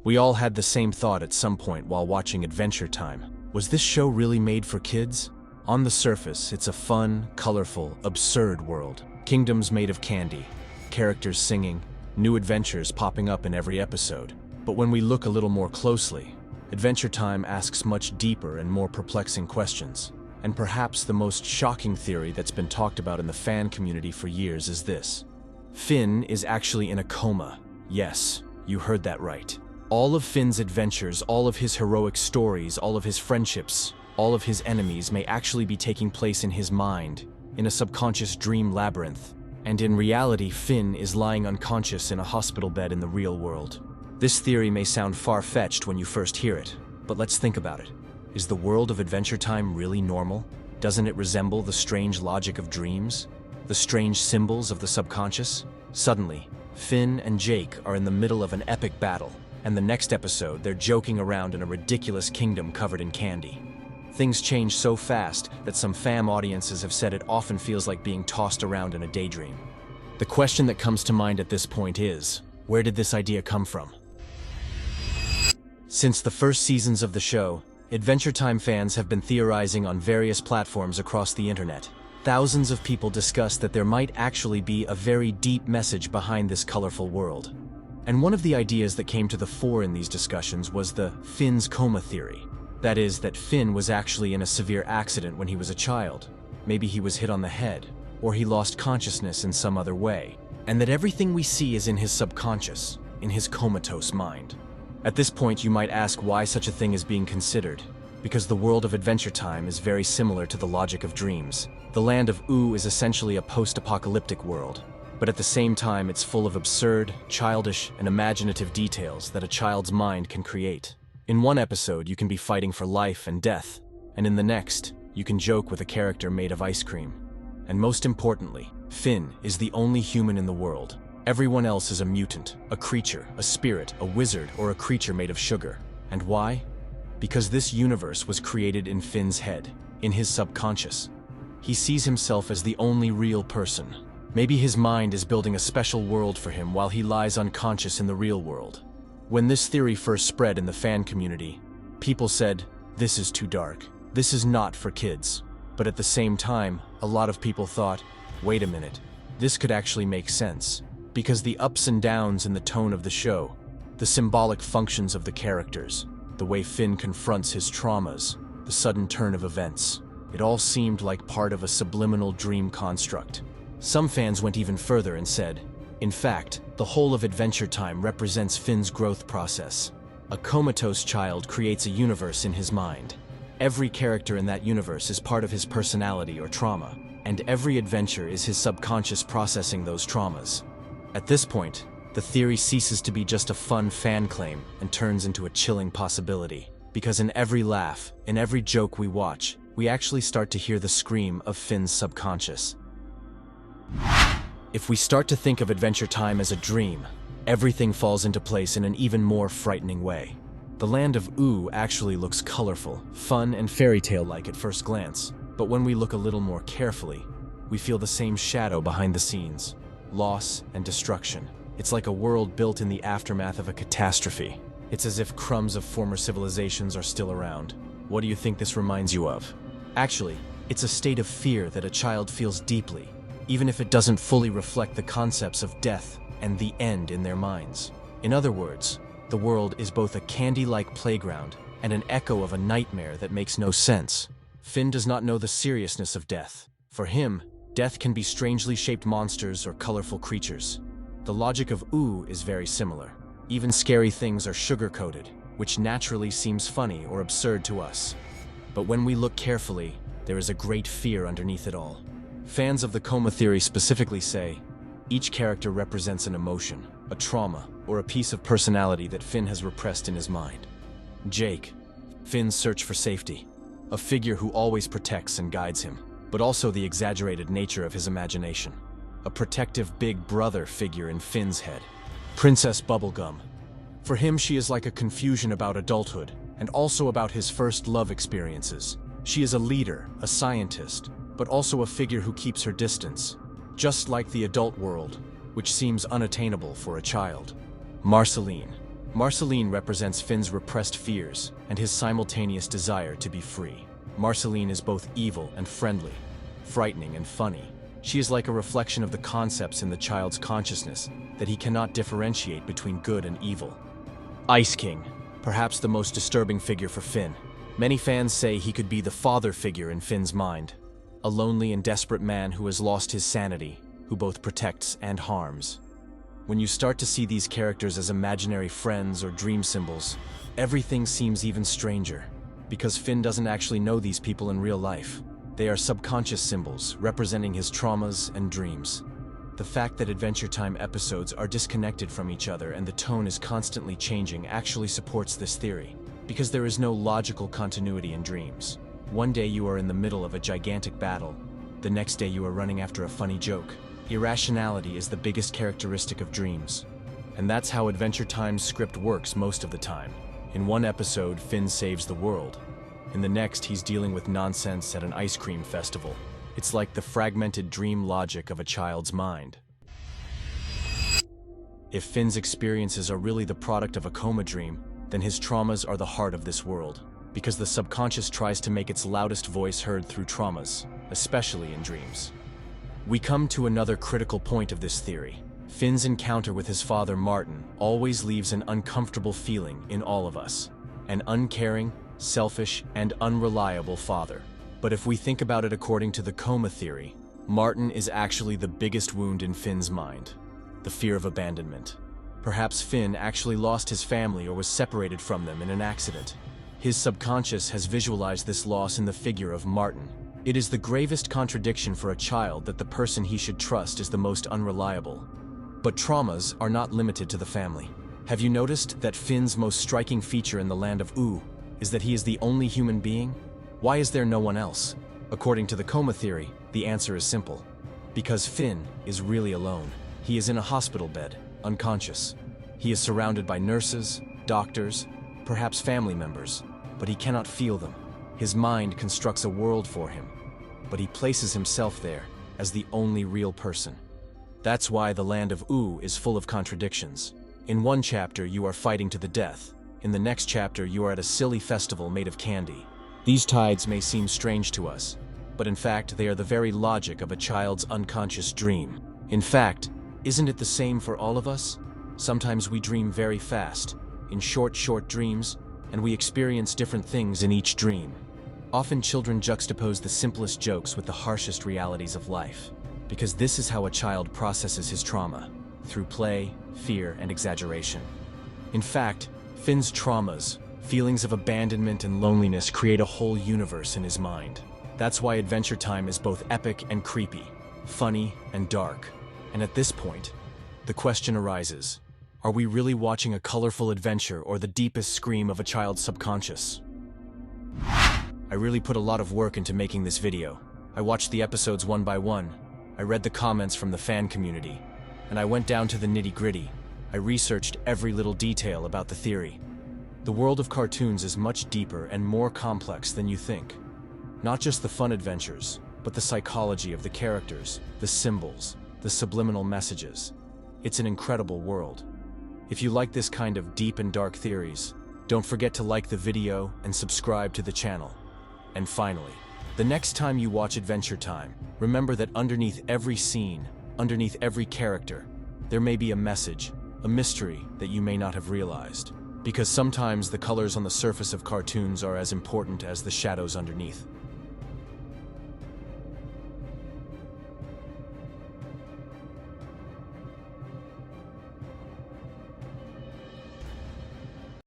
We all had the same thought at some point while watching Adventure Time. Was this show really made for kids? On the surface, it's a fun, colorful, absurd world. Kingdoms made of candy, characters singing, new adventures popping up in every episode. But when we look a little more closely, Adventure Time asks much deeper and more perplexing questions. And perhaps the most shocking theory that's been talked about in the fan community for years is this. Finn is actually in a coma. Yes, you heard that right. All of Finn's adventures, all of his heroic stories, all of his friendships, all of his enemies may actually be taking place in his mind, in a subconscious dream labyrinth. And in reality, Finn is lying unconscious in a hospital bed in the real world. This theory may sound far-fetched when you first hear it, but let's think about it. Is the world of Adventure Time really normal? Doesn't it resemble the strange logic of dreams? The strange symbols of the subconscious? Suddenly, Finn and Jake are in the middle of an epic battle, and the next episode they're joking around in a ridiculous kingdom covered in candy. Things change so fast that some fan audiences have said it often feels like being tossed around in a daydream. The question that comes to mind at this point is, where did this idea come from? Since the first seasons of the show, Adventure Time fans have been theorizing on various platforms across the internet. Thousands of people discussed that there might actually be a very deep message behind this colorful world. And one of the ideas that came to the fore in these discussions was the Finn's coma theory. That is, that Finn was actually in a severe accident when he was a child. Maybe he was hit on the head, or he lost consciousness in some other way, and that everything we see is in his subconscious, in his comatose mind. At this point, you might ask why such a thing is being considered. Because the world of Adventure Time is very similar to the logic of dreams. The land of Ooo is essentially a post-apocalyptic world, but at the same time it's full of absurd, childish, and imaginative details that a child's mind can create. In one episode, you can be fighting for life and death, and in the next, you can joke with a character made of ice cream. And most importantly, Finn is the only human in the world. Everyone else is a mutant, a creature, a spirit, a wizard, or a creature made of sugar. And why? Because this universe was created in Finn's head, in his subconscious. He sees himself as the only real person. Maybe his mind is building a special world for him while he lies unconscious in the real world. When this theory first spread in the fan community, people said, "This is too dark. This is not for kids." But at the same time, a lot of people thought, wait a minute, this could actually make sense. Because the ups and downs in the tone of the show, the symbolic functions of the characters, the way Finn confronts his traumas, the sudden turn of events, it all seemed like part of a subliminal dream construct. Some fans went even further and said, in fact, the whole of Adventure Time represents Finn's growth process. A comatose child creates a universe in his mind. Every character in that universe is part of his personality or trauma, and every adventure is his subconscious processing those traumas. At this point, the theory ceases to be just a fun fan claim and turns into a chilling possibility. Because in every laugh, in every joke we watch, we actually start to hear the scream of Finn's subconscious. If we start to think of Adventure Time as a dream, everything falls into place in an even more frightening way. The land of Ooo actually looks colorful, fun, and fairy tale-like at first glance, but when we look a little more carefully, we feel the same shadow behind the scenes. Loss and destruction. It's like a world built in the aftermath of a catastrophe. It's as if crumbs of former civilizations are still around. What do you think this reminds you of? Actually, it's a state of fear that a child feels deeply, even if it doesn't fully reflect the concepts of death and the end in their minds. In other words, the world is both a candy-like playground and an echo of a nightmare that makes no sense. Finn does not know the seriousness of death. For him, death can be strangely shaped monsters or colorful creatures. The logic of Ooo is very similar. Even scary things are sugar-coated, which naturally seems funny or absurd to us. But when we look carefully, there is a great fear underneath it all. Fans of the Coma theory specifically say, each character represents an emotion, a trauma, or a piece of personality that Finn has repressed in his mind. Jake, Finn's search for safety, a figure who always protects and guides him, but also the exaggerated nature of his imagination. A protective big brother figure in Finn's head. Princess Bubblegum. For him, she is like a confusion about adulthood, and also about his first love experiences. She is a leader, a scientist, but also a figure who keeps her distance, just like the adult world, which seems unattainable for a child. Marceline. Marceline represents Finn's repressed fears and his simultaneous desire to be free. Marceline is both evil and friendly, frightening and funny. She is like a reflection of the concepts in the child's consciousness that he cannot differentiate between good and evil. Ice King, perhaps the most disturbing figure for Finn. Many fans say he could be the father figure in Finn's mind, a lonely and desperate man who has lost his sanity, who both protects and harms. When you start to see these characters as imaginary friends or dream symbols, everything seems even stranger, because Finn doesn't actually know these people in real life. They are subconscious symbols representing his traumas and dreams. The fact that Adventure Time episodes are disconnected from each other and the tone is constantly changing actually supports this theory, because there is no logical continuity in dreams. One day you are in the middle of a gigantic battle, the next day you are running after a funny joke. Irrationality is the biggest characteristic of dreams, and that's how Adventure Time's script works most of the time. In one episode, Finn saves the world. In the next, he's dealing with nonsense at an ice cream festival. It's like the fragmented dream logic of a child's mind. If Finn's experiences are really the product of a coma dream, then his traumas are the heart of this world, because the subconscious tries to make its loudest voice heard through traumas, especially in dreams. We come to another critical point of this theory. Finn's encounter with his father Martin always leaves an uncomfortable feeling in all of us. An uncaring, selfish, and unreliable father. But if we think about it according to the coma theory, Martin is actually the biggest wound in Finn's mind. The fear of abandonment. Perhaps Finn actually lost his family or was separated from them in an accident. His subconscious has visualized this loss in the figure of Martin. It is the gravest contradiction for a child that the person he should trust is the most unreliable. But traumas are not limited to the family. Have you noticed that Finn's most striking feature in the land of Ooo is that he is the only human being? Why is there no one else? According to the coma theory, the answer is simple. Because Finn is really alone. He is in a hospital bed, unconscious. He is surrounded by nurses, doctors, perhaps family members, but he cannot feel them. His mind constructs a world for him, but he places himself there as the only real person. That's why the land of Ooo is full of contradictions. In one chapter, you are fighting to the death. In the next chapter, you are at a silly festival made of candy. These tides may seem strange to us, but in fact, they are the very logic of a child's unconscious dream. In fact, isn't it the same for all of us? Sometimes we dream very fast, in short dreams, and we experience different things in each dream. Often children juxtapose the simplest jokes with the harshest realities of life, because this is how a child processes his trauma, through play, fear, and exaggeration. In fact, Finn's traumas, feelings of abandonment and loneliness create a whole universe in his mind. That's why Adventure Time is both epic and creepy, funny and dark. And at this point, the question arises, are we really watching a colorful adventure or the deepest scream of a child's subconscious? I really put a lot of work into making this video. I watched the episodes one by one. I read the comments from the fan community, and I went down to the nitty-gritty. I researched every little detail about the theory. The world of cartoons is much deeper and more complex than you think. Not just the fun adventures, but the psychology of the characters, the symbols, the subliminal messages. It's an incredible world. If you like this kind of deep and dark theories, don't forget to like the video and subscribe to the channel. And finally, the next time you watch Adventure Time, remember that underneath every scene, underneath every character, there may be a message, a mystery that you may not have realized. Because sometimes the colors on the surface of cartoons are as important as the shadows underneath.